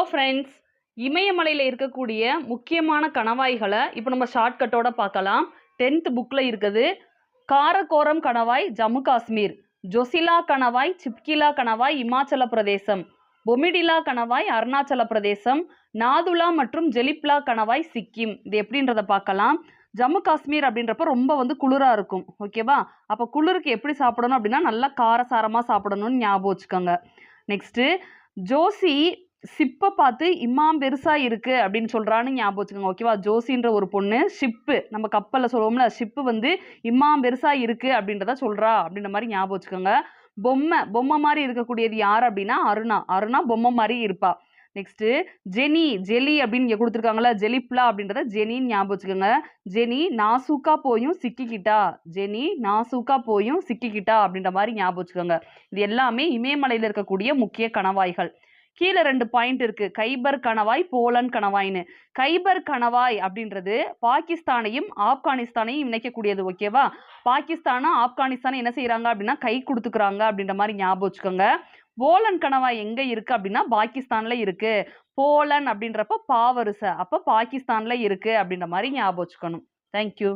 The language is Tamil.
ஃப்ரெண்ட்ஸ், இமயமலையில் இருக்கக்கூடிய முக்கியமான கணவாய்களை இப்போ நம்ம ஷார்ட்கட்டோட பார்க்கலாம். 10th புக்கில் இருக்குது. காரகோரம் கணவாய் ஜம்மு காஷ்மீர், ஜொசிலா கணவாய் சிப்கிலா கணவாய் இமாச்சல பிரதேசம், பொமிடிலா கணவாய் அருணாச்சல பிரதேசம், நாதுலா மற்றும் ஜெலிப்லா கணவாய் சிக்கிம். இது எப்படின்றத பார்க்கலாம். ஜம்மு காஷ்மீர் அப்படின்றப்ப ரொம்ப குளிராக இருக்கும். ஓகேவா? அப்போ குளிருக்கு எப்படி சாப்பிடணும் அப்படின்னா நல்லா காரசாரமாக சாப்பிடணும்னு ஞாபகம் வச்சுக்கோங்க. நெக்ஸ்ட்டு ஜோசி ஷிப்பை பார்த்து இம்மாம் பெருசா இருக்கு அப்படின்னு சொல்றான்னு ஞாபகம் வச்சுக்கோங்க. ஓகேவா? ஜோசின்ற ஒரு பொண்ணு ஷிப்பு, நம்ம கப்பலில் சொல்லுவோம்ல, ஷிப்பு இம்மாம் பெருசா இருக்கு அப்படின்றத சொல்றா அப்படின்ற மாதிரி ஞாபகம் வச்சுக்கோங்க. பொம்மை மாதிரி இருக்கக்கூடியது யார் அப்படின்னா அருணா பொம்மை மாதிரி இருப்பா. நெக்ஸ்ட் ஜெலி அப்படின்னு இங்க கொடுத்துருக்காங்களா, ஜெலிப்லா அப்படின்றத ஜெனின்னு ஞாபகம் வச்சுக்கோங்க. ஜெனி நாசூக்கா போயும் சிக்கிக்கிட்டா அப்படின்ற மாதிரி ஞாபகம் வச்சுக்கோங்க. இது எல்லாமே இமயமலையில் இருக்கக்கூடிய முக்கிய கணவாய்கள். கீழே 2 பாயிண்ட் இருக்கு. கைபர் கணவாய், போலன் கணவாய்னு. கைபர் கணவாய் அப்படின்றது பாகிஸ்தானையும் ஆப்கானிஸ்தானையும் இணைக்கக்கூடியது. ஓகேவா? பாகிஸ்தானும் ஆப்கானிஸ்தானும் என்ன செய்யறாங்க அப்படின்னா கை கொடுத்துக்கிறாங்க அப்படின்ற மாதிரி ஞாபகம் வச்சுக்கோங்க. போலன் கணவாய் எங்க இருக்கு அப்படின்னா பாகிஸ்தான்ல இருக்கு. போலன் அப்படின்றப்ப பாவரிசை, அப்ப பாகிஸ்தான்ல இருக்கு அப்படின்ற மாதிரி ஞாபகம் வச்சுக்கணும். தேங்க்யூ.